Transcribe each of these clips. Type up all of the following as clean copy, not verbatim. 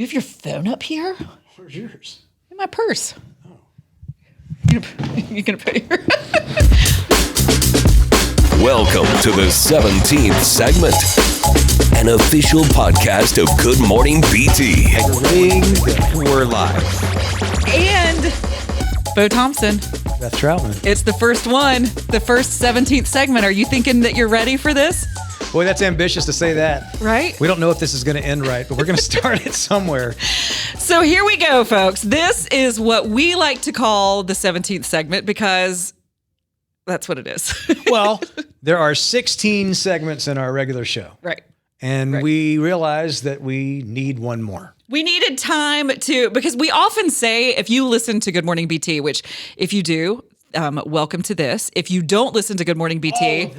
You have your phone up here? Where's yours? In my purse. Oh. You're gonna put it here? Welcome to the 17th segment, an official podcast of Good Morning BT. We're live. And Bo Thompson. Beth Troutman. It's the first one, the first 17th segment. Are you thinking that you're ready for this? Boy, that's ambitious to say that. Right? We don't know if this is going to end right, but we're going to start it somewhere. So here we go, folks. This is what we like to call the 17th segment because that's what it is. Well, there are 16 segments in our regular show. Right. And we realized that we need one more. We needed time because we often say, if you listen to Good Morning BT, which if you do, welcome to this. If you don't listen to Good Morning BT,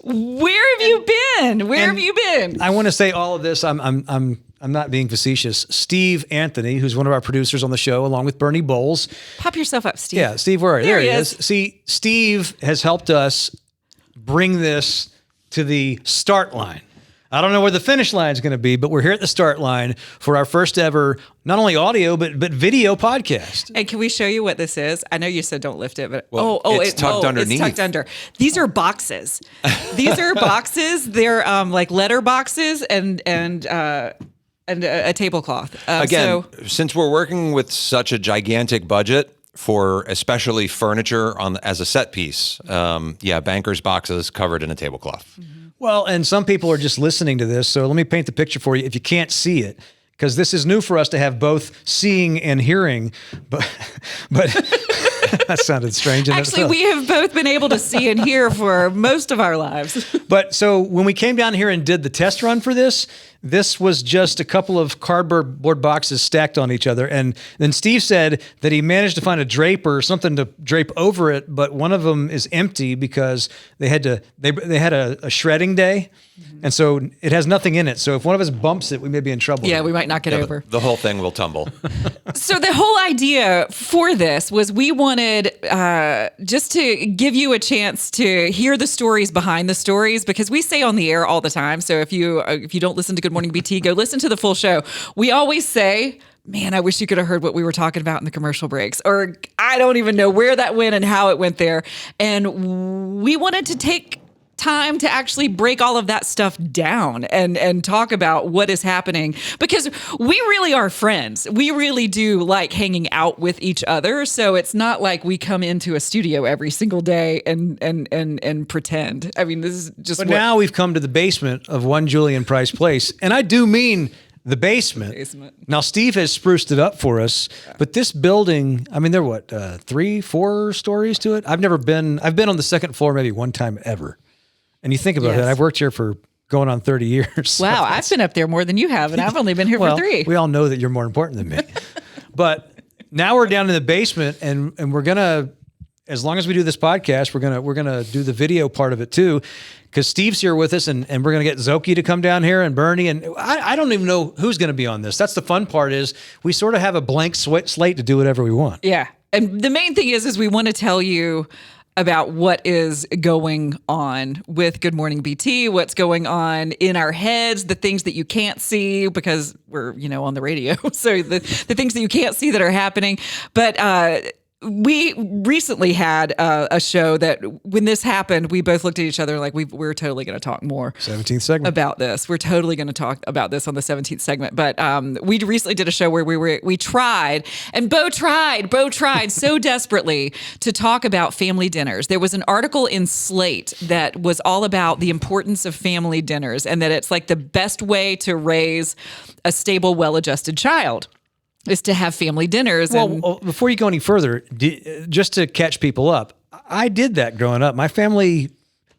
where have you been? Where have you been? I want to say all of this. I'm not being facetious. Steve Anthony, who's one of our producers on the show, along with Bernie Bowles. Pop yourself up, Steve. Yeah, Steve, where are you? There There he he is. is. See, Steve has helped us bring this to the start line. I don't know where the finish line is going to be, but we're here at the start line for our first ever, not only audio, but video podcast. And can we show you what this is? I know you said don't lift it, but it's tucked underneath. It's tucked under. These are boxes. These are boxes. They're like letter boxes and a tablecloth. Again, since we're working with such a gigantic budget for especially furniture as a set piece, bankers' boxes covered in a tablecloth. Mm-hmm. Well, and some people are just listening to this, so let me paint the picture for you if you can't see it, because this is new for us to have both seeing and hearing, but that sounded strange. Actually, we have both been able to see and hear for most of our lives. But so when we came down here and did the test run for this was just a couple of cardboard boxes stacked on each other. And then Steve said that he managed to find a drape or something to drape over it, but one of them is empty because they had a shredding day. And so it has nothing in it. So if one of us bumps it, we may be in trouble. Yeah, we might knock it over. The whole thing will tumble. So the whole idea for this was we wanted just to give you a chance to hear the stories behind the stories, because we say on the air all the time. So if you don't listen to Good Morning BT, go listen to the full show. We always say, man, I wish you could have heard what we were talking about in the commercial breaks, or I don't even know where that went and how it went there. And we wanted to take time to actually break all of that stuff down and talk about what is happening, because we really are friends. We really do like hanging out with each other. So it's not like we come into a studio every single day and pretend. I mean, this is just. But now we've come to the basement of One Julian Price Place, and I do mean the basement. Now, Steve has spruced it up for us, but this building, I mean, there are 3-4 stories to it? I've been on the second floor maybe one time ever. And you think about that, I've worked here for going on 30 years. Wow, I've been up there more than you have, and I've only been here for 3. We all know that you're more important than me. But now we're down in the basement, and we're gonna, as long as we do this podcast, we're gonna do the video part of it too, because Steve's here with us, and we're gonna get Zoki to come down here and Bernie, and I don't even know who's gonna be on this. That's the fun part, is we sort of have a blank slate to do whatever we want. Yeah, and the main thing is we want to tell you about what is going on with Good Morning BT, what's going on in our heads, the things that you can't see because we're, on the radio. So the things that you can't see that are happening. But we recently had a show that when this happened, we both looked at each other like we're totally going to talk more 17th segment about this. We're totally going to talk about this on the 17th segment. But we recently did a show where we tried, and Bo tried so desperately to talk about family dinners. There was an article in Slate that was all about the importance of family dinners, and that it's like the best way to raise a stable, well-adjusted child is to have family dinners. Well, before you go any further, just to catch people up, I did that growing up. My family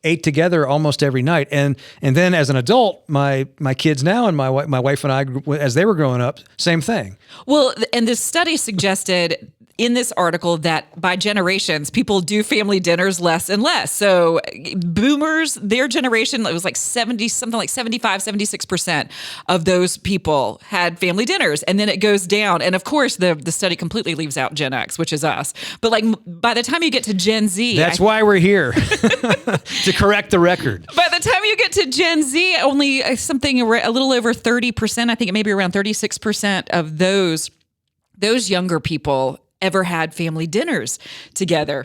ate together almost every night, and then as an adult, my kids now and my wife and I, as they were growing up, same thing. Well, and this study suggested in this article that by generations, people do family dinners less and less. So boomers, their generation, it was like 75, 76% of those people had family dinners. And then it goes down. And of course, the study completely leaves out Gen X, which is us. But like by the time you get to Gen Z. That's why we're here, to correct the record. By the time you get to Gen Z, only something a little over 30%, I think it may be around 36% of those younger people ever had family dinners together.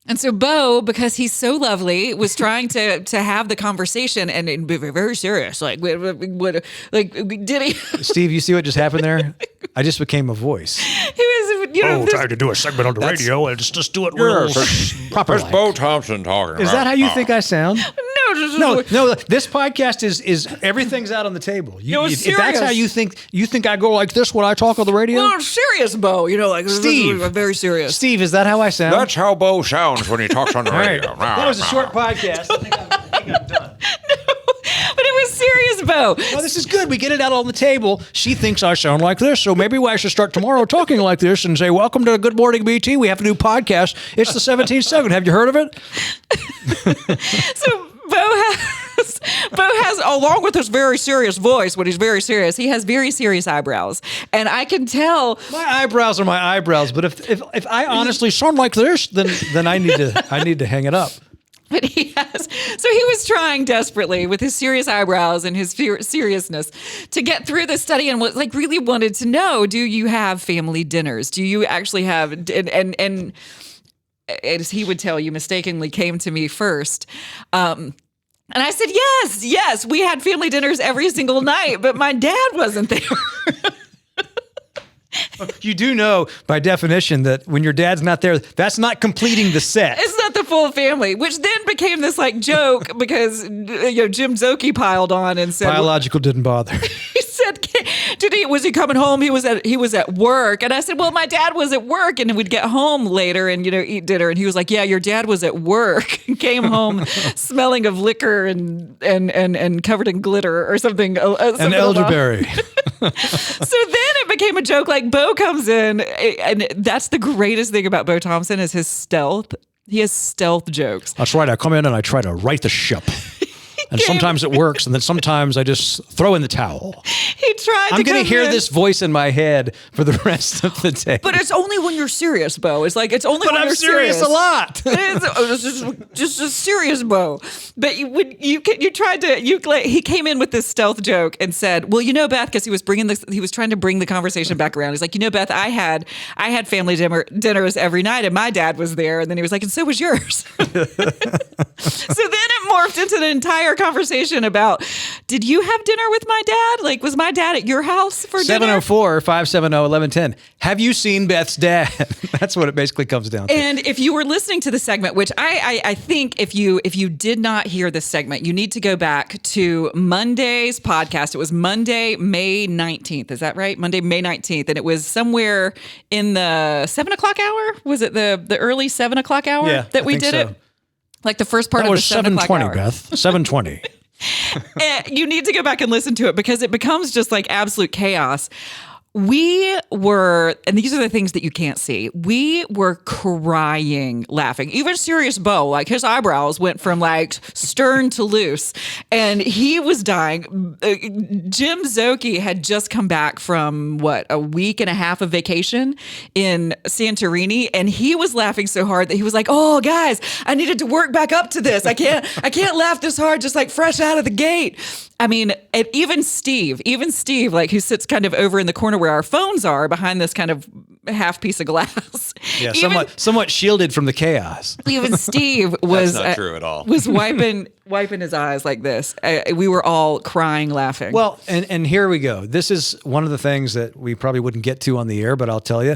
And so Bo, because he's so lovely, was trying to have the conversation and be very serious. Like, did he? Steve, you see what just happened there? I just became a voice. He was, trying to do a segment on the radio and just do it proper. There's Bo Thompson talking. Is that how you think I sound? No. No. This podcast is everything's out on the table. If that's how you think I go like this when I talk on the radio. Well, serious, Bo. Steve, very serious. Steve, is that how I sound? That's how Bo sounds when he talks on the radio. All right. That was a short podcast. I think I'm done. But it was serious, Bo. Well, this is good. We get it out on the table. She thinks I sound like this, so maybe I should start tomorrow talking like this and say, "Welcome to Good Morning BT. We have a new podcast. It's the 17th segment. Have you heard of it?" So Bo has, along with his very serious voice, when he's very serious, he has very serious eyebrows, and I can tell. My eyebrows are my eyebrows, but if I honestly sound like this, then I need to hang it up. But so he was trying desperately with his serious eyebrows and his seriousness to get through the study and really wanted to know, do you have family dinners? Do you actually have, and as he would tell you, mistakenly came to me first. And I said, yes, we had family dinners every single night, but my dad wasn't there. You do know by definition that when your dad's not there, that's not completing the set. It's not the full family, which then became this joke because Jim Zokey piled on and said biological didn't bother. He said, was he coming home? He was at work, and I said, well, my dad was at work, and we'd get home later and eat dinner, and he was like, yeah, your dad was at work and came home smelling of liquor and covered in glitter or something. An elderberry. So then it became a joke. Like Bo comes in, and that's the greatest thing about Bo Thompson is his stealth. He has stealth jokes. That's right. I come in and I try to right the ship. And sometimes it works, and then sometimes I just throw in the towel. He tried to I'm going to hear this voice in my head for the rest of the day. But it's only when you're serious, Bo. It's only when you're serious. But I'm serious a lot. It's just a serious Bo. But he came in with this stealth joke and said, well, Beth, because he was trying to bring the conversation back around. He's like, Beth, I had family dinners every night, and my dad was there. And then he was like, and so was yours. So then it morphed into the entire conversation about, did you have dinner with my dad? Was my dad at your house for dinner? 704-570-1110. Have you seen Beth's dad? That's what it basically comes down to. And if you were listening to the segment, which I think if you did not hear this segment, you need to go back to Monday's podcast. It was Monday, May 19th. Is that right? Monday, May 19th. And it was somewhere in the 7 o'clock hour. Was it the early 7 o'clock hour that we did so. It? Like the first part of the 7 o'clock hour. That was 7:20, Beth. 7:20. You need to go back and listen to it because it becomes just absolute chaos. We were, and these are the things that you can't see, we were crying laughing. Even serious Bo, his eyebrows went from stern to loose, and he was dying. Jim Zokey had just come back from a week and a half of vacation in Santorini, and he was laughing so hard that he was like, oh guys, I needed to work back up to this. I can't laugh this hard just fresh out of the gate. I mean, even Steve, who sits kind of over in the corner where our phones are behind this kind of half piece of glass. Yeah, somewhat shielded from the chaos. Even Steve was That's not true at all. Was wiping his eyes like this. We were all crying, laughing. Well, and here we go. This is one of the things that we probably wouldn't get to on the air, but I'll tell you.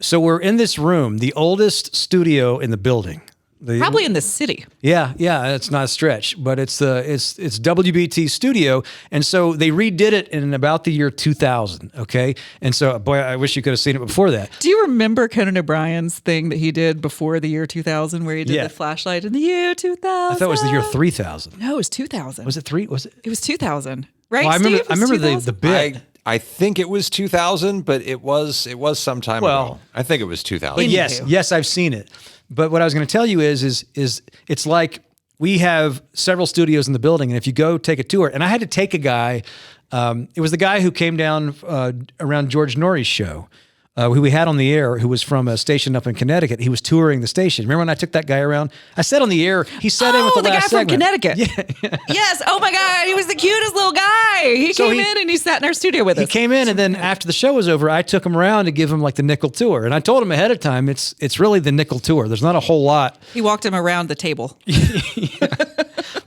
So we're in this room, the oldest studio in the building. Probably in the city. Yeah, it's not a stretch, but it's WBT studio, and so they redid it in about the year 2000. Okay, and so boy, I wish you could have seen it before that. Do you remember Conan O'Brien's thing that he did before the year 2000, where he did the flashlight in the year 2000? I thought it was the year 3000. No, it was 2000. Was it 3? Was it? It was 2000. Right? Well, Steve? I remember the bit. I think it was 2000, but it was some time ago. I think it was 2000. But yes, I've seen it. But what I was going to tell you is it's like we have several studios in the building, and if you go take a tour, and I had to take a guy, it was the guy who came down around George Norrie's show, who we had on the air, who was from a station up in Connecticut. He was touring the station. Remember when I took that guy around? I said on the air, he sat in with the last segment. Oh, the guy from Connecticut. Yeah. Yes. Oh my God. He was the cutest little guy. He came in and he sat in our studio with us. He came in, and then after the show was over, I took him around to give him like the nickel tour. And I told him ahead of time, it's really the nickel tour. There's not a whole lot. He walked him around the table.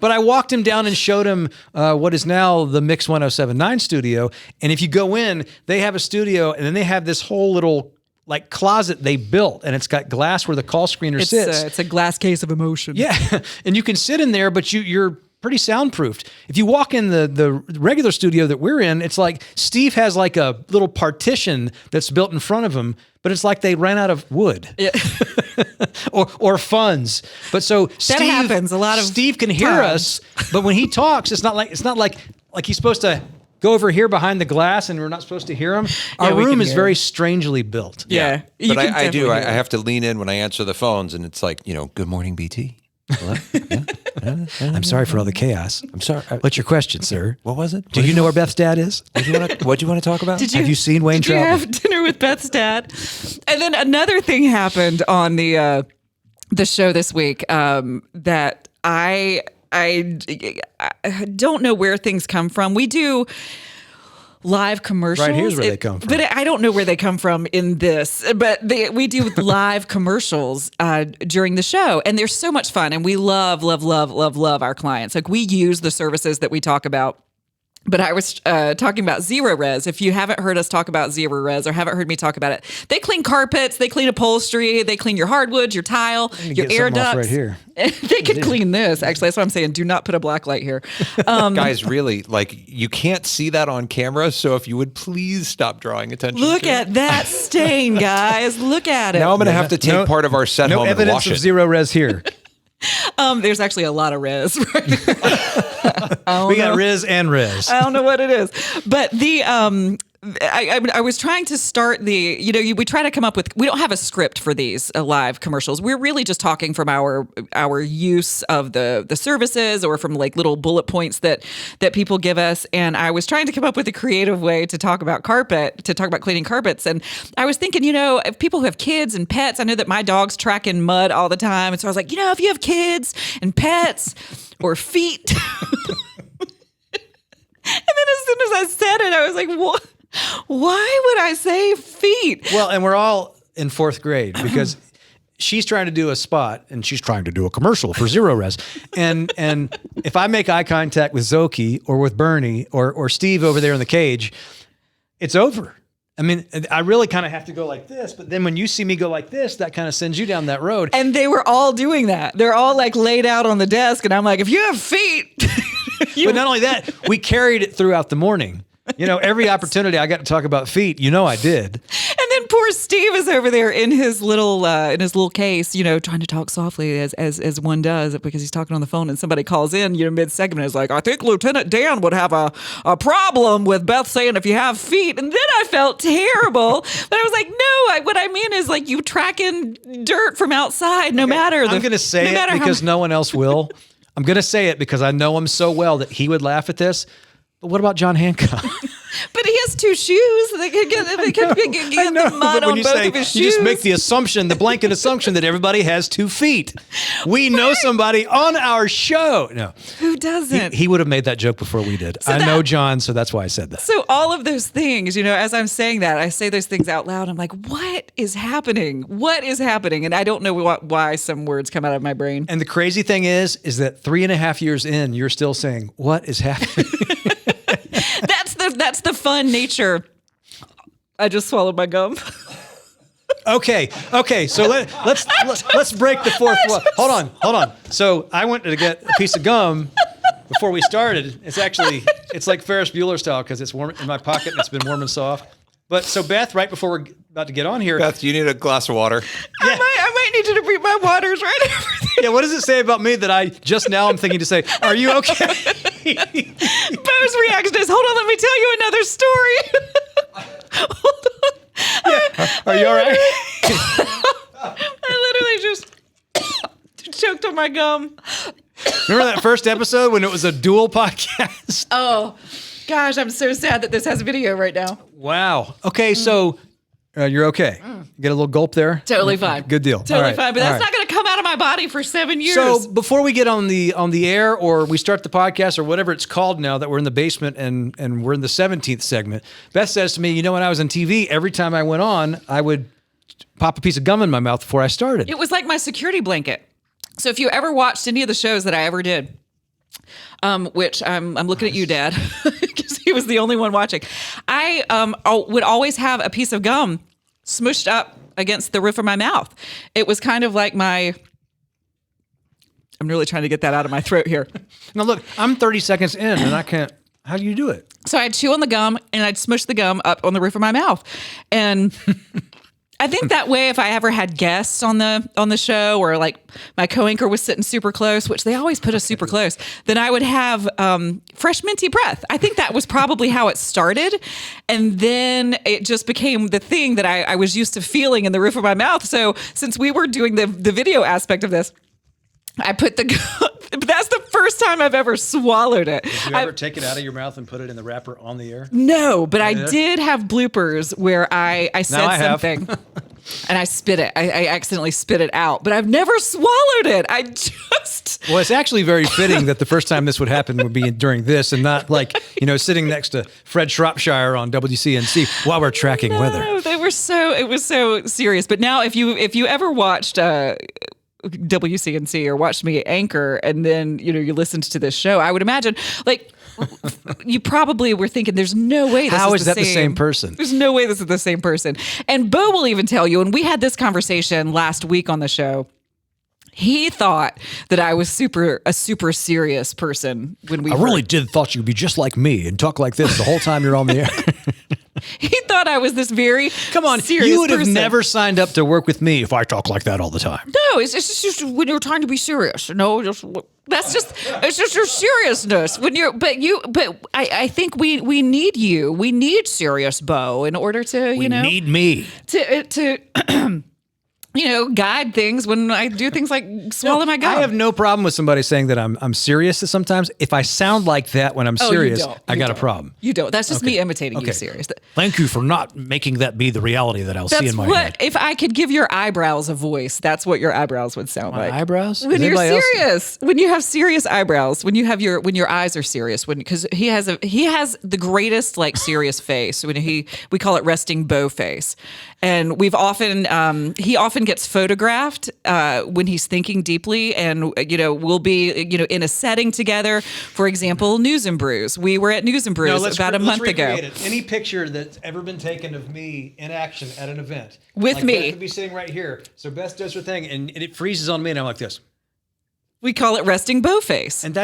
But I walked him down and showed him what is now the Mix 1079 studio. And if you go in, they have a studio, and then they have this whole little like closet they built, and it's got glass where the call screener sits. It's a glass case of emotion. Yeah, and you can sit in there, but you're pretty soundproofed. If you walk in the regular studio that we're in, it's like Steve has like a little partition that's built in front of him, but it's like they ran out of wood. Yeah. or funds. But so Steve, that happens a lot of Steve can hear us, but when he talks, it's not like he's supposed to go over here behind the glass and we're not supposed to hear him. Our room is very strangely built. Yeah. But I do. I have to lean in when I answer the phones, and it's like, good morning, BT. Hello? Yeah? I'm sorry for all the chaos. I'm sorry. What's your question, sir? What was it? Do you know where Beth's dad is? What do you want to talk about? Have you seen Wayne Did you Traub? have dinner with Beth's dad? And then another thing happened on the show this week that I don't know where things come from. We do live commercials. Right, here's where they come from. But I don't know where they come from in this. But we do live commercials during the show, and they're so much fun. And we love our clients. Like, we use the services that we talk about. But I was talking about Zero Res. If you haven't heard us talk about Zero Res or haven't heard me talk about it, they clean carpets, they clean upholstery, they clean your hardwood, your tile, your air ducts. Right here. They can clean this. Actually, that's what I'm saying. Do not put a black light here. Guys, really, you can't see that on camera. So if you would please stop drawing attention. Look at that stain, guys. Look at it. Now I'm going to have to take part of our set home and wash it. No evidence of Zero Res here. There's actually a lot of res. Right? We got res and res. I don't know what it is, but I was trying to start we try to come up with, we don't have a script for these live commercials. We're really just talking from our use of the services, or from like little bullet points that people give us. And I was trying to come up with a creative way to talk about cleaning carpets. And I was thinking, if people who have kids and pets, I know that my dog's tracking mud all the time. And so I was like, if you have kids and pets or feet. And then as soon as I said it, I was like, what? Why would I say feet? Well, and we're all in fourth grade because she's trying to do a spot and she's trying to do a commercial for Zero Res. And if I make eye contact with Zoki or with Bernie or Steve over there in the cage, it's over. I mean, I really kind of have to go like this, but then when you see me go like this, that kind of sends you down that road. And they were all doing that. They're all like laid out on the desk, and I'm like, if you have feet. But not only that, we carried it throughout the morning. Every opportunity I got to talk about feet, I did. And then poor Steve is over there in his little case, trying to talk softly as one does, because he's talking on the phone, and somebody calls in, mid-segment, is like, I think Lieutenant Dan would have a problem with Beth saying if you have feet. And then I felt terrible, but I was like, no, what I mean is, like, you tracking dirt from outside, no matter. I'm going to say it because no one else will. I'm going to say it because I know him so well that he would laugh at this. But what about John Hancock? But he has two shoes. They could get the mud on both of his shoes. You just make the blanket assumption that everybody has 2 feet. We know somebody on our show. No. Who doesn't? He would have made that joke before we did. I know John, so that's why I said that. So all of those things, as I'm saying that, I say those things out loud. I'm like, what is happening? What is happening? And I don't know why some words come out of my brain. And the crazy thing is that 3.5 years in, you're still saying, what is happening? That's the fun nature. I just swallowed my gum. Okay. So let's break the fourth wall. Hold on. So I went to get a piece of gum before we started. It's like Ferris Bueller style because it's warm in my pocket and it's been warm and soft. But so Beth, right before we're about to get on here, Beth, you need a glass of water. Yeah. I might need you to bring my waters right over there. Yeah, what does it say about me that I just now I'm thinking to say, are you okay? Bo's reaction is, hold on, let me tell you another story. Hold on. Are you all right? I literally just choked on my gum. Remember that first episode when it was a dual podcast? Oh, gosh, I'm so sad that this has video right now. Wow. Okay, so you're okay. You get a little gulp there? Totally fine. Good deal. Totally All right. fine, but All that's right. not going to come out of my body for 7 years. So before we get on the air or we start the podcast or whatever it's called now that we're in the basement and we're in the 17th segment, Beth says to me, you know, when I was on TV, every time I went on, I would pop a piece of gum in my mouth before I started. It was like my security blanket. So if you ever watched any of the shows that I ever did, which I'm looking at you, Dad, because he was the only one watching, I would always have a piece of gum smushed up against the roof of my mouth. It was kind of like I'm really trying to get that out of my throat here. Now look, I'm 30 seconds in and I can't, how do you do it? So I'd chew on the gum and I'd smush the gum up on the roof of my mouth. And I think that way, if I ever had guests on the show or like my co-anchor was sitting super close, which they always put us super close, then I would have fresh minty breath. I think that was probably how it started. And then it just became the thing that I was used to feeling in the roof of my mouth. So since we were doing the video aspect of this, I put that's the first time I've ever swallowed it. Did you ever take it out of your mouth and put it in the wrapper on the air? No, but I did have bloopers where I said something and I spit it. I accidentally spit it out, but I've never swallowed it. Well, it's actually very fitting that the first time this would happen would be during this and not like, sitting next to Fred Shropshire on WCNC while we're tracking weather. It was so serious. But now if you ever watched WCNC or watched me anchor and then you listened to this show, I would imagine like you probably were thinking there's no way this is the same person. There's no way this is the same person. And Bo will even tell you, and we had this conversation last week on the show. He thought that I was a super serious person when we really did thought you'd be just like me and talk like this the whole time you're on the air. He thought I was this very serious you would have person. never signed up to work with me if I talk like that all the time. No, it's just when you're trying to be serious. No, it's just your seriousness. I think we need you. We need serious Bo in order to need me to guide things when I do things like swallow my gum. I have no problem with somebody saying that I'm serious sometimes. If I sound like that when I'm serious, I got a problem. You don't. That's just me imitating you serious. Thank you for not making that be the reality that I'll see in my head. If I could give your eyebrows a voice, that's what your eyebrows would sound like. Eyebrows? When you're serious, when you have serious eyebrows, when your eyes are serious, because he has the greatest like serious face. We call it resting Bo face, and he often gets photographed when he's thinking deeply, and we'll be in a setting together. For example, News and Brews. We were at News and Brews about a month ago. Any picture that's ever been taken of me in action at an event with me, Beth could be sitting right here. So Beth does her thing, and it freezes on me, and I'm like this. We call it resting Bo face, and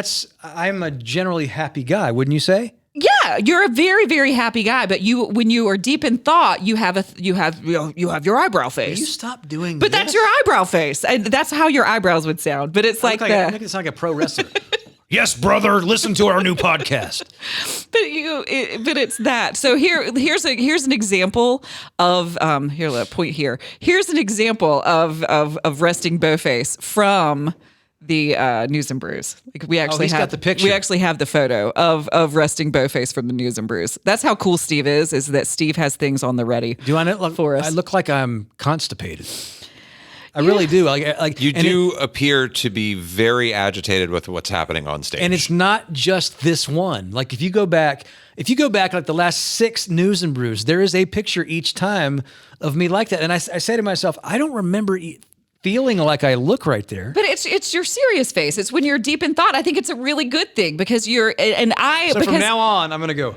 I'm a generally happy guy, wouldn't you say? Yeah, you're a very, very happy guy, but when you are deep in thought, you have your eyebrow face. Will you stop doing But this? that's your eyebrow face. And that's how your eyebrows would sound. But it's make it sound like a pro wrestler. Yes, brother, listen to our new podcast. But it's that. So here's an example of here. Let point here. Here's an example of resting Bo face from the News and Brews. Like we actually have got the picture. We actually have the photo of resting Bo face from the News and Brews. That's how cool Steve is that Steve has things on the ready. Do I look for us? I look like I'm constipated. I really do. Like you do appear to be very agitated with what's happening on stage. And it's not just this one. Like if you go back like the last 6 News and Brews, there is a picture each time of me like that. And I say to myself, I don't remember feeling like I look right there. But it's your serious face. It's when you're deep in thought. I think it's a really good thing because from now on, I'm going to go.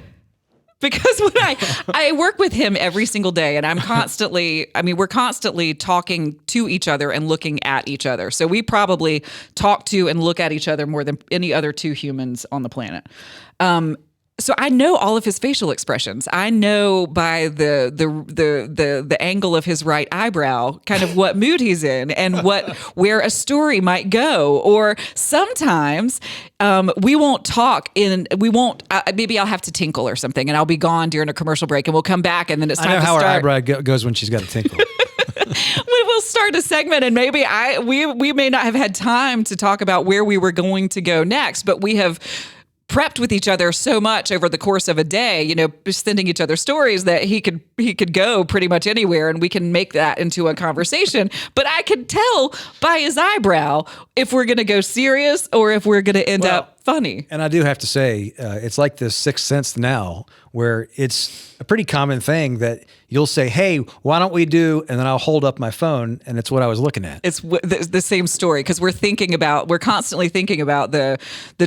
Because when I work with him every single day and we're constantly talking to each other and looking at each other. So we probably talk to and look at each other more than any other 2 humans on the planet. So I know all of his facial expressions. I know by the angle of his right eyebrow, kind of what mood he's in and where a story might go. Or sometimes we won't talk maybe I'll have to tinkle or something, and I'll be gone during a commercial break, and we'll come back, and then it's time to start. I know how her eyebrow goes when she's got a tinkle. We will start a segment, and maybe we may not have had time to talk about where we were going to go next, but we have prepped with each other so much over the course of a day, sending each other stories that he could go pretty much anywhere, and we can make that into a conversation. But I could tell by his eyebrow if we're going to go serious or if we're going to end up funny. And I do have to say, it's like this sixth sense now, where it's a pretty common thing that you'll say, hey, why don't we do, and then I'll hold up my phone, and it's what I was looking at. It's the same story, because we're constantly thinking about the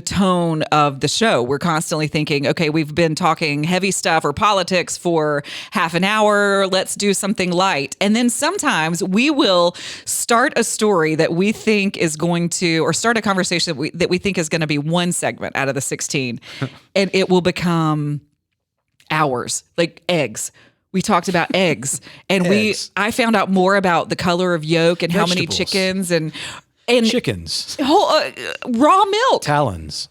tone of the show. We're constantly thinking, okay, we've been talking heavy stuff or politics for half an hour, let's do something light. And then sometimes we will start a story that we think is going to, or start a conversation that we think is going to be one segment out of the 16, and it will become hours, like eggs. We talked about eggs, and I found out more about the color of yolk and how many chickens and chickens, raw milk, talons,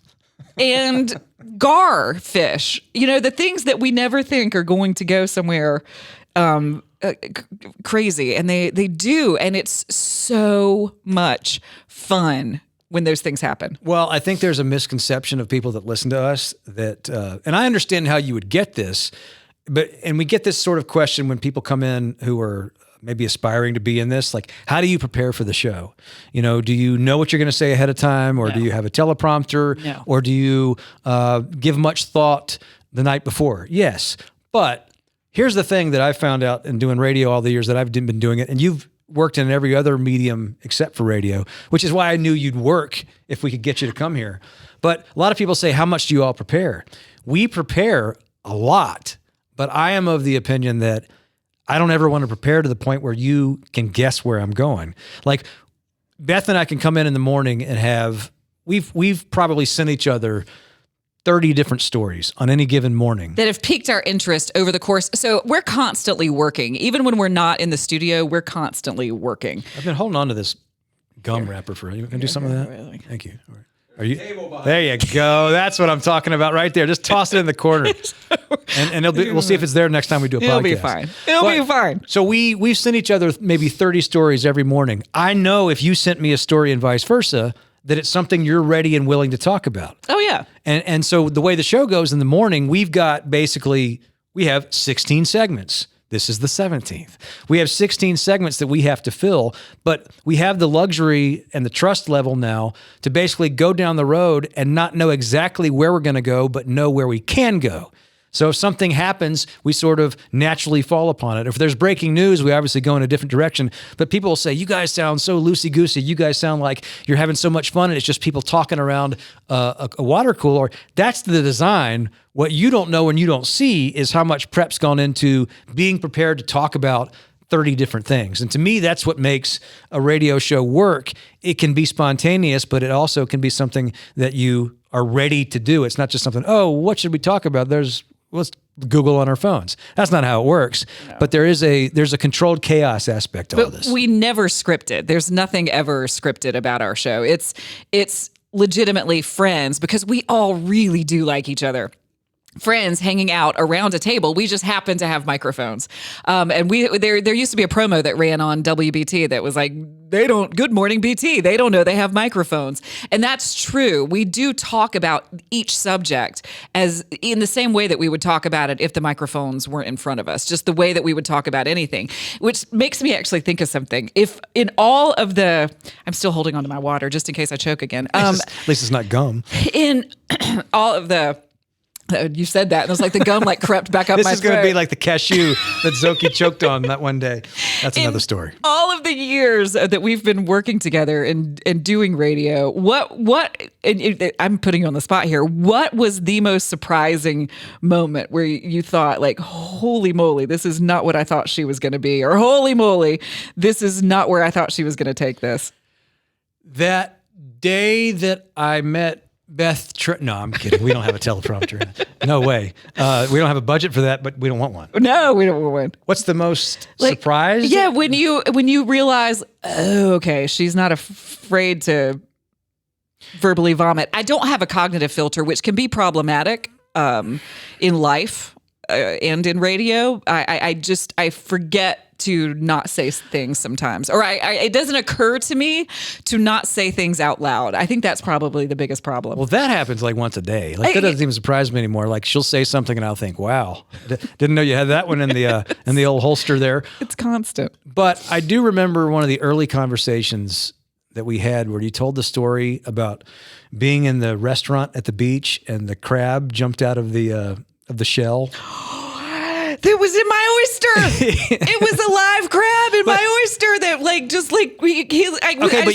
and gar fish. The things that we never think are going to go somewhere crazy, and they do, and it's so much fun when those things happen. Well, I think there's a misconception of people that listen to us that, and I understand how you would get this, and we get this sort of question when people come in who are maybe aspiring to be in this, like, how do you prepare for the show? Do you know what you're going to say ahead of time, or do you have a teleprompter, or do you give much thought the night before? Yes, but here's the thing that I found out in doing radio all the years that I've been doing it, and you've worked in every other medium except for radio, which is why I knew you'd work if we could get you to come here. But a lot of people say, how much do you all prepare? We prepare a lot, but I am of the opinion that I don't ever want to prepare to the point where you can guess where I'm going. Like, Beth and I can come in the morning and we've probably sent each other 30 different stories on any given morning that have piqued our interest over the course. So we're constantly working. Even when we're not in the studio, we're constantly working. I've been holding on to this gum wrapper for you. Can I do some of that? Really. Thank you. Are you? There you go. That's what I'm talking about right there. Just toss it in the corner, and we'll see if it's there next time we do a podcast. It'll be fine. It'll be fine. So we've sent each other maybe 30 stories every morning. I know if you sent me a story and vice versa, that it's something you're ready and willing to talk about. Oh, yeah. And so the way the show goes in the morning, we have 16 segments. This is the 17th. We have 16 segments that we have to fill, but we have the luxury and the trust level now to basically go down the road and not know exactly where we're going to go, but know where we can go. So if something happens, we sort of naturally fall upon it. If there's breaking news, we obviously go in a different direction. But people will say, you guys sound so loosey-goosey. You guys sound like you're having so much fun, and it's just people talking around a water cooler. That's the design. What you don't know and you don't see is how much prep's gone into being prepared to talk about 30 different things. And to me, that's what makes a radio show work. It can be spontaneous, but it also can be something that you are ready to do. It's not just something, what should we talk about? Let's Google on our phones. That's not how it works. No. But there's a controlled chaos aspect to all this. We never scripted. There's nothing ever scripted about our show. It's legitimately friends, because we all really do like each other. Friends hanging out around a table. We just happen to have microphones. And there used to be a promo that ran on WBT that was like, good morning BT. They don't know they have microphones. And that's true. We do talk about each subject as in the same way that we would talk about it if the microphones weren't in front of us, just the way that we would talk about anything, which makes me actually think of something. If in all of I'm still holding on to my water just in case I choke again. At least it's not gum. In all of you said that, and it was like the gum crept back up my throat. This is going to be like the cashew that Zoki choked on that one day. That's another story. All of the years that we've been working together and doing radio, I'm putting you on the spot here. What was the most surprising moment where you thought, like, holy moly, this is not what I thought she was going to be, or holy moly, this is not where I thought she was going to take this? That day that I met Beth, no, I'm kidding. We don't have a teleprompter. No way. We don't have a budget for that, but we don't want one. No, we don't want one. What's the most surprised? Yeah, when you realize, oh, okay, she's not afraid to verbally vomit. I don't have a cognitive filter, which can be problematic in life and in radio. I forget to not say things sometimes, or it doesn't occur to me to not say things out loud. I think that's probably the biggest problem. Well, that happens like once a day. Like that doesn't even surprise me anymore. Like she'll say something and I'll think, "Wow, didn't know you had that one in the old holster there." It's constant. But I do remember one of the early conversations that we had where you told the story about being in the restaurant at the beach and the crab jumped out of the shell. That was in my oyster. It was a live crab in my oyster that Okay, but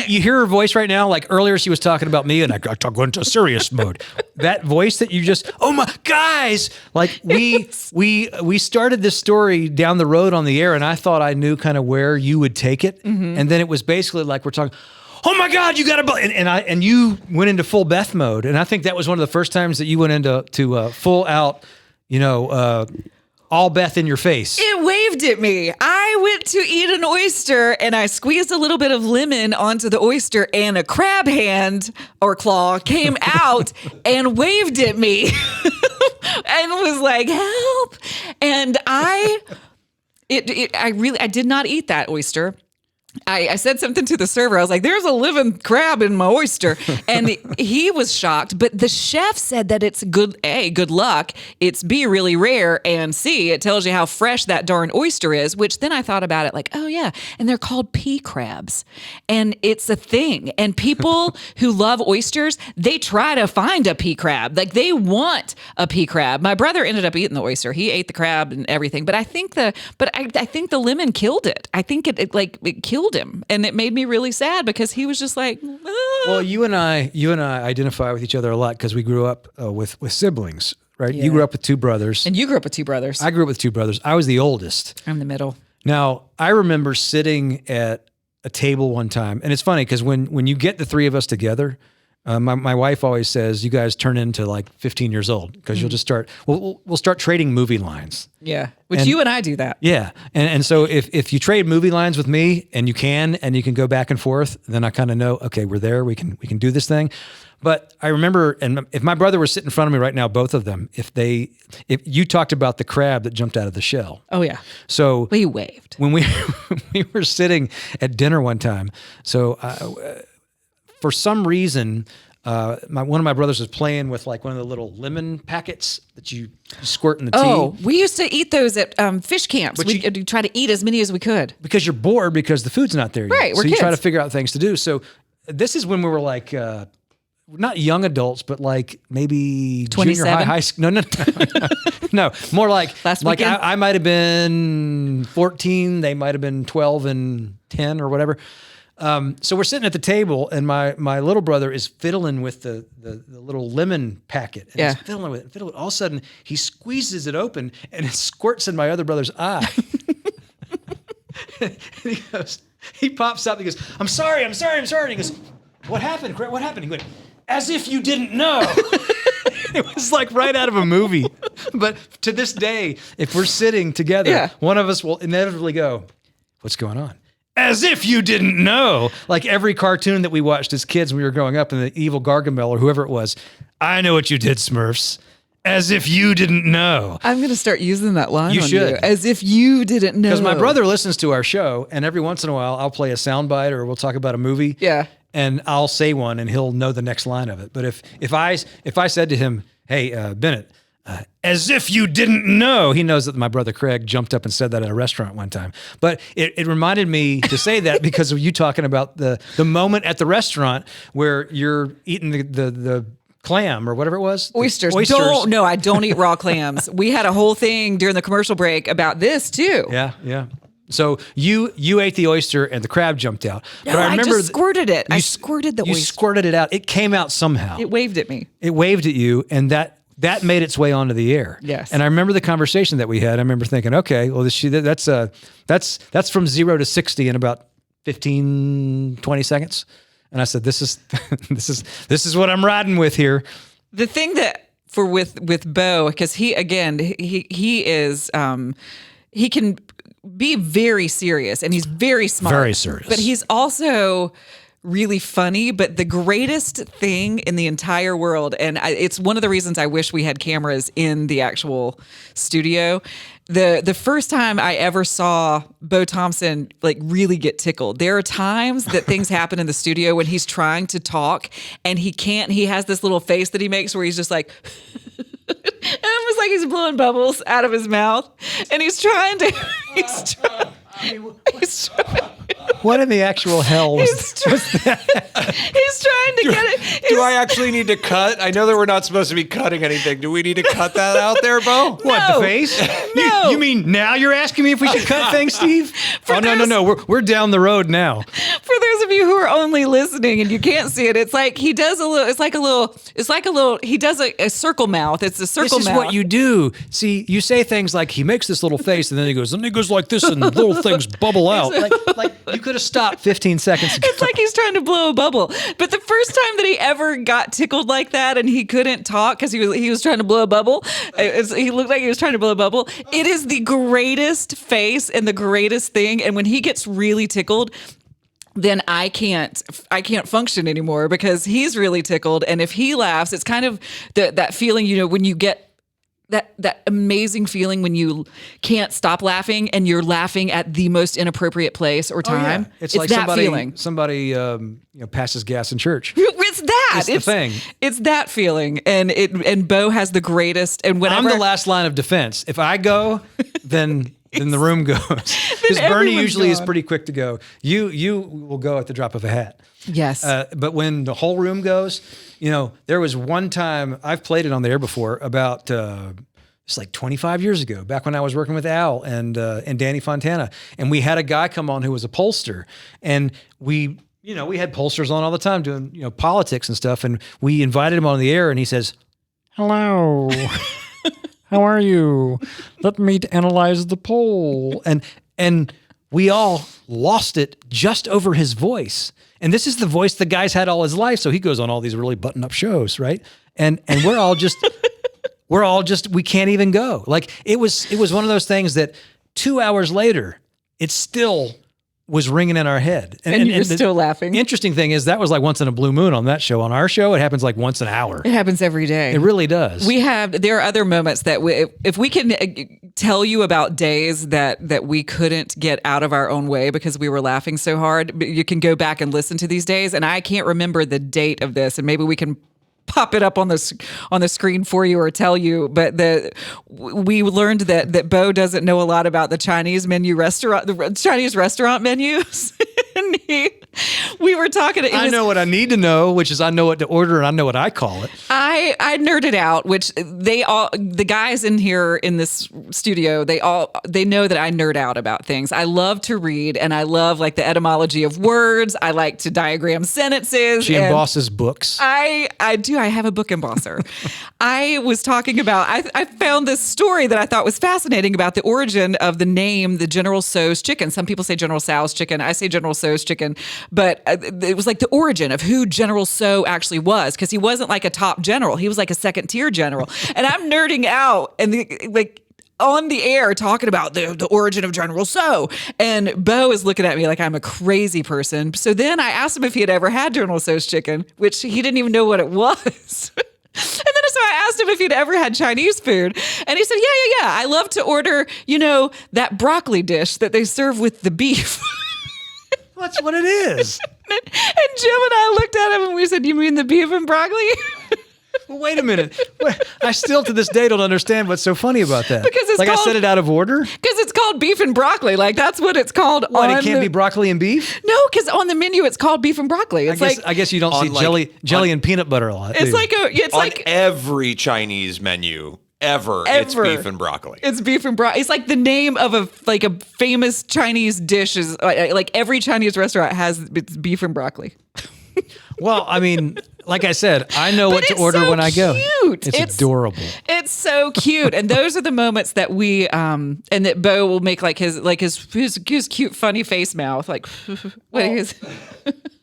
you hear her voice right now. Like earlier, she was talking about me, and I got to go into serious mode. That voice that you just, oh my guys, like we started this story down the road on the air, and I thought I knew kind of where you would take it, and then it was basically like we're talking. Oh my God, you got to, and you went into full Beth mode, and I think that was one of the first times that you went into full out. All Beth in your face. It waved at me. I went to eat an oyster and I squeezed a little bit of lemon onto the oyster and a crab hand or claw came out and waved at me and was like, help. And I did not eat that oyster. I said something to the server. I was like, there's a living crab in my oyster. And he was shocked. But the chef said that it's good luck. It's B, really rare. And C, it tells you how fresh that darn oyster is, which then I thought about it like, oh yeah. And they're called pea crabs. And it's a thing. And people who love oysters, they try to find a pea crab. Like they want a pea crab. My brother ended up eating the oyster. He ate the crab and everything. But I think I think the lemon killed it. I think it killed him, and it made me really sad because he was just like, ah. Well, you and I identify with each other a lot because we grew up with siblings, right? Yeah. You grew up with two brothers, And you grew up with two brothers. I grew up with two brothers. I was the oldest. I'm the middle. Now I remember sitting at a table one time, and it's funny because when you get the three of us together. My wife always says you guys turn into like 15 years old because you'll just start. We'll start trading movie lines. Yeah, you and I do that. Yeah, and so if you trade movie lines with me and you can go back and forth, then I kind of know. Okay, we're there. We can do this thing. But I remember, and if my brother was sitting in front of me right now, both of them, if you talked about the crab that jumped out of the shell. Oh yeah. So he waved when we were sitting at dinner one time. So. For some reason, one of my brothers was playing with like one of the little lemon packets that you squirt in the tea. Oh, we used to eat those at fish camps. We'd try to eat as many as we could. Because you're bored because the food's not there yet. Right, we're so you kids. try to figure out things to do. So this is when we were like, not young adults, but like maybe 27? junior high school. No. No, more like Last like weekend? I might have been 14. They might have been 12 and 10 or whatever. So we're sitting at the table, and my little brother is fiddling with the little lemon packet. And he's fiddling with it. All of a sudden, he squeezes it open, and it squirts in my other brother's eye. And he pops up, and he goes, I'm sorry. And he goes, what happened? What happened? He went, as if you didn't know. It was like right out of a movie. But to this day, if we're sitting together, one of us will inevitably go, what's going on? As if you didn't know. Like every cartoon that we watched as kids when we were growing up, and the evil Gargamel or whoever it was, I know what you did, Smurfs. As if you didn't know. I'm going to start using that line. You on should. You. As if you didn't know. Because my brother listens to our show, and every once in a while I'll play a soundbite or we'll talk about a movie. Yeah. And I'll say one, and he'll know the next line of it. But if I said to him, hey, Bennett, as if you didn't know, he knows that my brother Craig jumped up and said that at a restaurant one time. But it reminded me to say that because of you talking about the moment at the restaurant where you're eating the clam or whatever it was. Oysters. No, I don't eat raw clams. We had a whole thing during the commercial break about this too. Yeah. So you ate the oyster and the crab jumped out. No, but I remember I just squirted it. I squirted the oyster. You squirted it out. It came out somehow. It waved at me. It waved at you, and that made its way onto the air. Yes. And I remember the conversation that we had. I remember thinking, okay, well, that's from 0 to 60 in about 15, 20 seconds. And I said, this is what I'm riding with here. The thing that with Bo, because he is he can be very serious and he's very smart. Very serious. But he's also really funny. But the greatest thing in the entire world, and it's one of the reasons I wish we had cameras in the actual studio. The first time I ever saw Bo Thompson like really get tickled, there are times that things happen in the studio when he's trying to talk and he can't. He has this little face that he makes where he's just like, and it was like he's blowing bubbles out of his mouth, and he's trying to. He's trying. What in the actual hell was that? He's trying to get it. Do I actually need to cut? I know that we're not supposed to be cutting anything. Do we need to cut that out there, Bo? What, the face? No. You mean now you're asking me if we should cut things, Steve? No. We're down the road now. For those of you who are only listening and you can't see it, it's like he does a little. He does a circle mouth. It's a circle mouth. This is what you do. See, you say things like he makes this little face, and then he goes like this, and little things bubble out. Like you could have stopped 15 seconds ago. It's like he's trying to blow a bubble. But the first time that he ever got tickled like that and he couldn't talk because he was trying to blow a bubble, he looked like he was trying to blow a bubble. It is the greatest face and the greatest thing. And when he gets really tickled, then I can't function anymore because he's really tickled. And if he laughs, it's kind of that feeling, when you get that amazing feeling when you can't stop laughing and you're laughing at the most inappropriate place or time. Oh, yeah. It's like that feeling. somebody passes gas in church. It's that. It's the thing. It's that feeling. And Bo has the greatest. And whenever I'm the last line of defense. If I go, then the room goes. Because Bernie usually is pretty quick to go. You will go at the drop of a hat. Yes. But when the whole room goes, there was one time, I've played it on the air before, about it's like 25 years ago, back when I was working with Al and Danny Fontana, and we had a guy come on who was a pollster, and we had pollsters on all the time doing politics and stuff, and we invited him on the air, and he says, "Hello." How are you? Let me analyze the poll. And we all lost it just over his voice. And this is the voice the guy's had all his life. So he goes on all these really button-up shows, right? And we're all just we can't even go. Like it was one of those things that 2 hours later, it still was ringing in our head. And you're still laughing. Interesting thing is that was like once in a blue moon on that show. On our show, it happens like once an hour. It happens every day. It really does. There are other moments that if we can tell you about days that we couldn't get out of our own way because we were laughing so hard, you can go back and listen to these days. And I can't remember the date of this, and maybe we can pop it up on the screen for you or tell you, but we learned that Bo doesn't know a lot about the Chinese Chinese restaurant menus. And we were talking. I know what I need to know, which is I know what to order and I know what I call it. I nerded out, which the guys in here in this studio, they know that I nerd out about things. I love to read and I love like the etymology of words. I like to diagram sentences. She embosses books. I do. I have a book embosser. I was talking about, I found this story that I thought was fascinating about the origin of the name, the General Tso's chicken. Some people say General Tso's chicken. I say General Tso's chicken, but it was like the origin of who General Tso actually was, because he wasn't like a top general. He was like a second tier general. And I'm nerding out and on the air talking about the origin of General Tso. And Bo is looking at me like I'm a crazy person. So then I asked him if he had ever had General Tso's chicken, which he didn't even know what it was. And then so I asked him if he'd ever had Chinese food. And he said, yeah. I love to order, that broccoli dish that they serve with the beef. That's what it is. And Jim and I looked at him and we said, "You mean the beef and broccoli?" Well, wait a minute. I still to this day don't understand what's so funny about that. Because it's I said it out of order? Because it's called beef and broccoli. Like that's what it's called. What, it can't be broccoli and beef? No, because on the menu it's called beef and broccoli. It's I guess you don't see jelly and peanut butter a lot. It's on every Chinese menu. Ever, it's beef and broccoli. It's beef and broccoli. It's like the name of a famous Chinese dish is like every Chinese restaurant has it's beef and broccoli. Well, I mean, like I said, I know what to order when I go. Cute. It's adorable. It's so cute, and those are the moments that we and that Bo will make his cute funny face mouth like what is.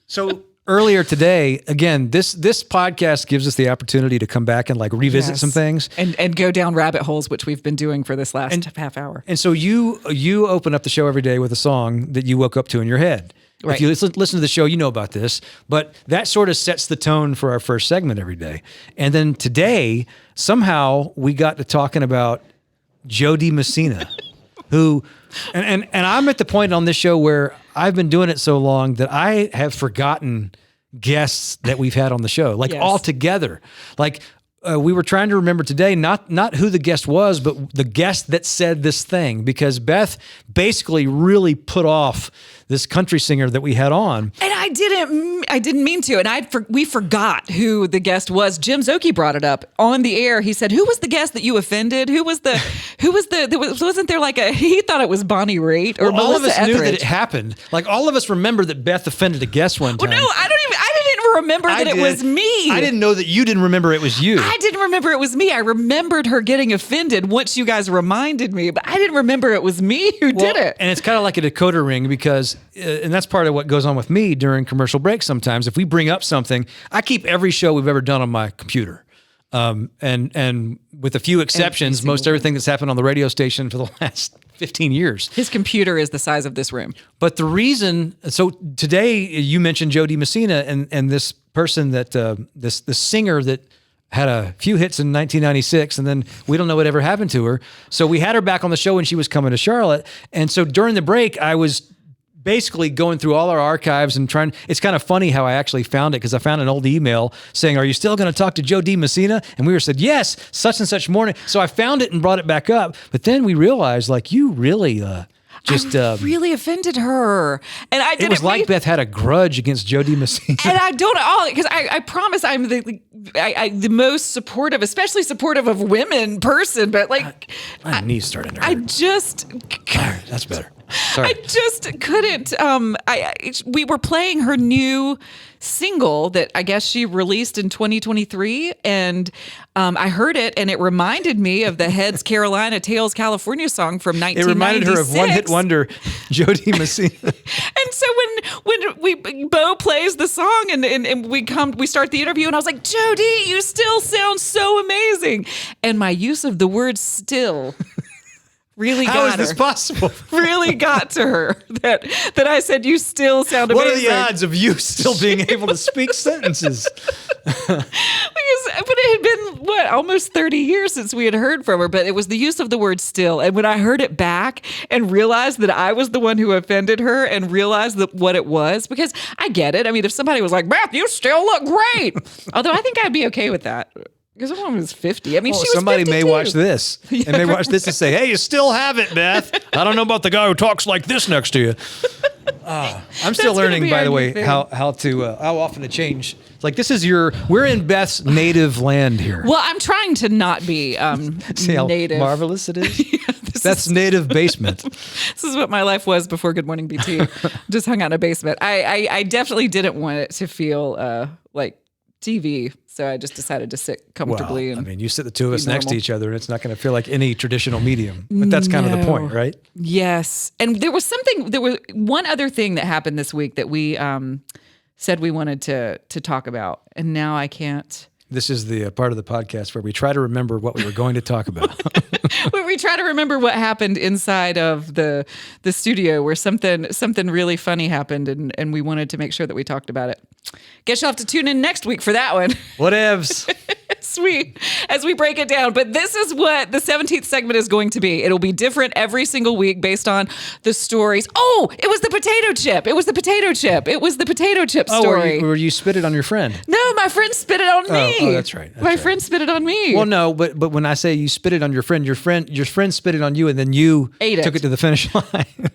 So earlier today, again, this podcast gives us the opportunity to come back and like revisit some things and go down rabbit holes, which we've been doing for this last half hour. And so you open up the show every day with a song that you woke up to in your head. Right. If you listen to the show, you know about this, but that sort of sets the tone for our first segment every day. And then today, somehow we got to talking about Joe DiMessina, who, and I'm at the point on this show where I've been doing it so long that I have forgotten guests that we've had on the show, like altogether. Like we were trying to remember today, not who the guest was, but the guest that said this thing, because Beth basically really put off this country singer that we had on. And I didn't mean to. And we forgot who the guest was. Jim Zoki brought it up on the air. He said, who was the guest that you offended? Wasn't there like he thought it was Bonnie Raitt or Melissa all of us Etheridge. knew that it happened. Like all of us remember that Beth offended a guest one time. Well, no, I didn't even remember that it was me. I didn't know that you didn't remember it was you. I didn't remember it was me. I remembered her getting offended once you guys reminded me, but I didn't remember it was me who did it. And it's kind of like a decoder ring because, and that's part of what goes on with me during commercial breaks sometimes. If we bring up something, I keep every show we've ever done on my computer. And with a few exceptions, most everything that's happened on the radio station for the last 15 years. His computer is the size of this room. But the reason, so today you mentioned Joe DiMessina and this person that, this singer that had a few hits in 1996, and then we don't know what ever happened to her. So we had her back on the show when she was coming to Charlotte. And so during the break, I was basically going through all our archives and trying. It's kind of funny how I actually found it, because I found an old email saying, are you still going to talk to Joe DiMessina? And we were said, yes, such and such morning. So I found it and brought it back up. But then we realized, like, you really really offended her. And I didn't. It was like Beth had a grudge against Joe DiMessina. And I don't at all, because I promise I'm the most supportive, especially supportive of women person, but like my knees started to hurt. I just that's better. Sorry. I just couldn't. We were playing her new single that I guess she released in 2023, and I heard it, and it reminded me of the Heads Carolina Tails California song from 1996. It reminded her of one-hit wonder Joe DiMessina. And so when Bo plays the song and we start the interview, and I was like, Jody, you still sound so amazing, and my use of the word "still." Really got her. How is this possible? Really got to her that I said, you still sound amazing. What are the odds of you still being able to speak sentences? But it had been, almost 30 years since we had heard from her, but it was the use of the word "still." And when I heard it back and realized that I was the one who offended her and realized what it was, because I get it. I mean, if somebody was like, Beth, you still look great. Although I think I'd be okay with that. Because the woman was 50. I mean, she was somebody 52. may watch this and may watch this and say, hey, you still have it, Beth. I don't know about the guy who talks like this next to you. I'm still learning, by the way, how often to change. It's like, we're in Beth's native land here. Well, I'm trying to not be See how native. marvelous it is? Beth's native basement. This is what my life was before Good Morning BT. Just hung out in a basement. I definitely didn't want it to feel like TV. So I just decided to sit comfortably. Well, you sit the two of us next to each other, and it's not going to feel like any traditional medium. But that's kind of the point, right? Yes. And there was one other thing that happened this week that we said we wanted to talk about. And now I can't. This is the part of the podcast where we try to remember what we were going to talk about. Where we try to remember what happened inside of the studio, where something really funny happened, and we wanted to make sure that we talked about it. Guess you'll have to tune in next week for that one. Whatevs. Sweet. As we break it down. But this is what the 17th segment is going to be. It'll be different every single week based on the stories. Oh, it was the potato chip. It was the potato chip story. Or you spit it on your friend. No, my friend spit it on me. Oh, that's right. My friend spit it on me. Well, no, but when I say you spit it on your friend spit it on you, and then you took it to the finish line.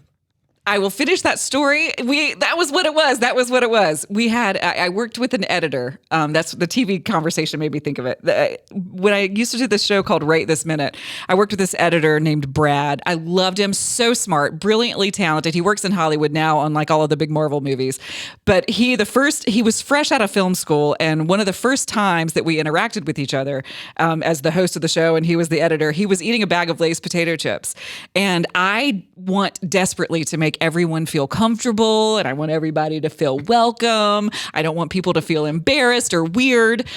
I will finish that story. That was what it was. We had, I worked with an editor. That's the TV conversation made me think of it. When I used to do this show called Right This Minute, I worked with this editor named Brad. I loved him. So smart, brilliantly talented. He works in Hollywood now on like all of the big Marvel movies. But he was fresh out of film school. And one of the first times that we interacted with each other as the host of the show, and he was the editor, he was eating a bag of Lay's potato chips. And I want desperately to make make everyone feel comfortable, and I want everybody to feel welcome. I don't want people to feel embarrassed or weird.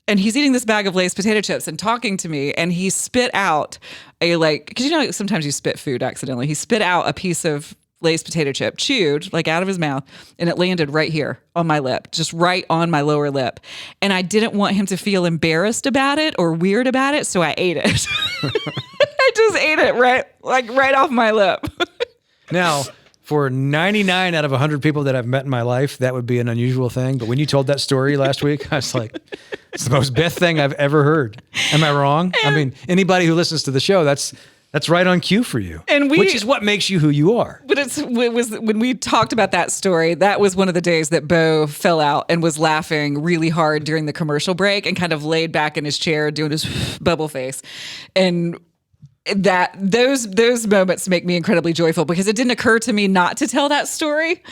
And he's eating this bag of Lay's potato chips and talking to me, and he spit out because sometimes you spit food accidentally. He spit out a piece of Lay's potato chip, chewed out of his mouth, and it landed right here on my lip, just right on my lower lip. And I didn't want him to feel embarrassed about it or weird about it, so I ate it. I just ate it right off my lip. Now, for 99 out of 100 people that I've met in my life, that would be an unusual thing. But when you told that story last week, I was like, it's the most Beth thing I've ever heard. Am I wrong? I mean, anybody who listens to the show, that's right on cue for you, which is what makes you who you are. But it was when we talked about that story, that was one of the days that Bo fell out and was laughing really hard during the commercial break and kind of laid back in his chair doing his bubble face. And that those moments make me incredibly joyful because it didn't occur to me not to tell that story.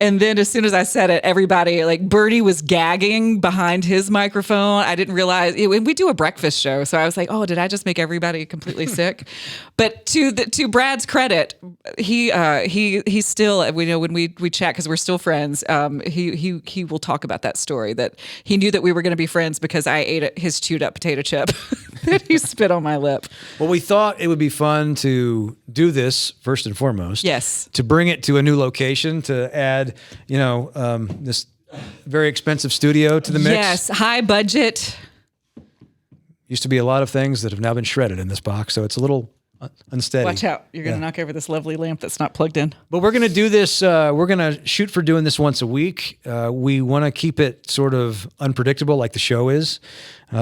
And then as soon as I said it, everybody, Bernie was gagging behind his microphone. I didn't realize we do a breakfast show. So I was like, oh, did I just make everybody completely sick? But to Brad's credit, he still, we know when we chat, cause we're still friends. He will talk about that story that he knew that we were going to be friends because I ate his chewed up potato chip that he spit on my lip. Well, we thought it would be fun to do this first and foremost. Yes. To bring it to a new location, to add, this very expensive studio to the mix. Yes, high budget. Used to be a lot of things that have now been shredded in this box, so it's a little unsteady. Watch out. You're going to knock over this lovely lamp that's not plugged in. But we're going to do this. We're going to shoot for doing this once a week. We want to keep it sort of unpredictable like the show is.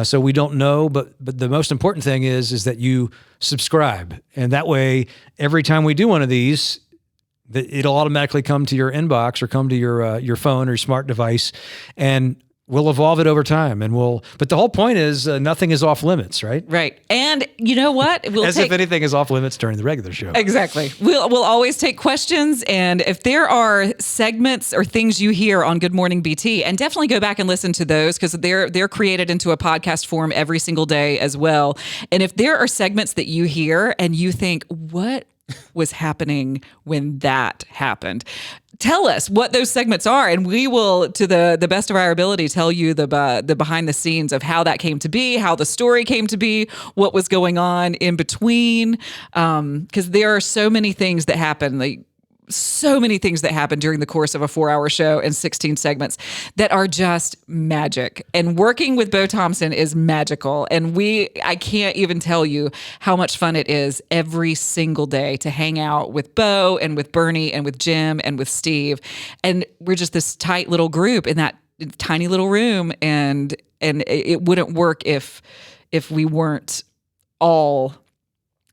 So we don't know, but the most important thing is that you subscribe. And that way, every time we do one of these, it'll automatically come to your inbox or come to your phone or your smart device, and we'll evolve it over time. But the whole point is nothing is off limits, right? Right. And you know what? If anything is off limits during the regular show. Exactly. We'll always take questions. And if there are segments or things you hear on Good Morning BT, and definitely go back and listen to those because they're created into a podcast form every single day as well. And if there are segments that you hear and you think, what was happening when that happened? Tell us what those segments are, and we will, to the best of our ability, tell you the behind the scenes of how that came to be, how the story came to be, what was going on in between. Because there are so many things that happen, during the course of a 4-hour show and 16 segments that are just magic. And working with Bo Thompson is magical. And I can't even tell you how much fun it is every single day to hang out with Bo and with Bernie and with Jim and with Steve. And we're just this tight little group in that tiny little room. And it wouldn't work if we weren't all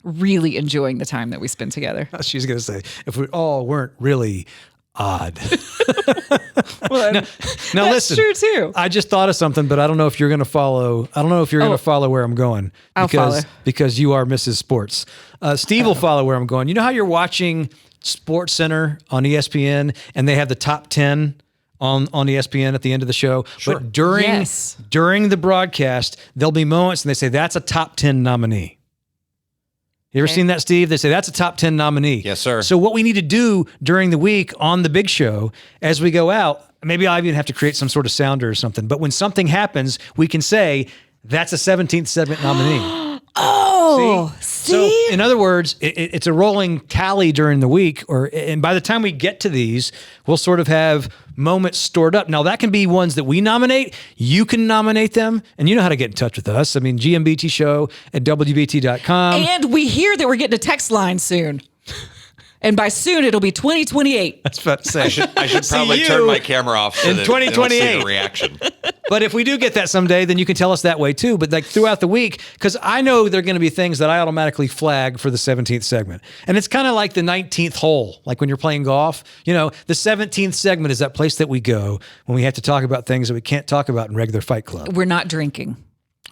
really enjoying the time that we spend together. She's going to say, if we all weren't really odd. Well, now that's listen, true too. I just thought of something, but I don't know if you're going to follow. I don't know if you're going to follow where I'm going. I'll follow. Because you are Mrs. Sports. Steve will follow where I'm going. You know how you're watching Sports Center on ESPN and they have the top 10 on ESPN at the end of the show? Sure. But during the broadcast, there'll be moments and they say, that's a top 10 nominee. You ever seen that, Steve? They say, that's a top 10 nominee. Yes, sir. So what we need to do during the week on the big show, as we go out, maybe I even have to create some sort of sounder or something, but when something happens, we can say, that's a 17th segment nominee. Oh, see? So in other words, it's a rolling tally during the week, and by the time we get to these, we'll sort of have moments stored up. Now that can be ones that we nominate. You can nominate them, and you know how to get in touch with us. I mean, GMBT show at WBT.com. And we hear that we're getting a text line soon. And by soon, it'll be 2028. That's what I say. I should probably turn my camera off so in that 2028. they don't see the reaction. But if we do get that someday, then you can tell us that way too. But throughout the week, because I know there are going to be things that I automatically flag for the 17th segment. And it's kind of like the 19th hole, like when you're playing golf. The 17th segment is that place that we go when we have to talk about things that we can't talk about in regular Fight Club. We're not drinking.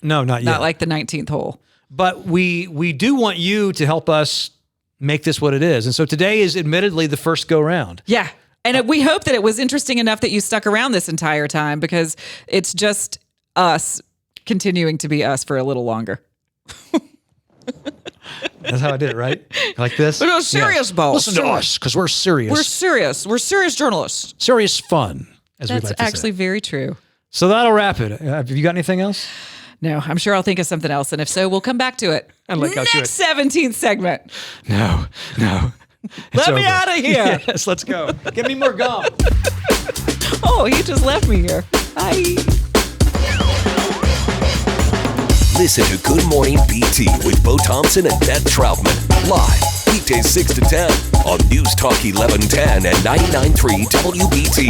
No, not yet. Not like the 19th hole. But we do want you to help us make this what it is. And so today is admittedly the first go round. Yeah. And we hope that it was interesting enough that you stuck around this entire time, because it's just us continuing to be us for a little longer. That's how I did it, right? Like this? No, serious, Bo. Listen to us, because we're serious. We're serious. We're serious journalists. Serious fun, as we That's like to actually say. very true. So that'll wrap it. Have you got anything else? No, I'm sure I'll think of something else. And if so, we'll come back to it. And like Next 17th segment. No. Let me out of here. Yes, let's go. Give me more gum. Oh, he just left me here. Bye. Listen to Good Morning BT with Bo Thompson and Beth Troutman. Live, weekdays 6 to 10 on News Talk 1110 and 99.3 WBT.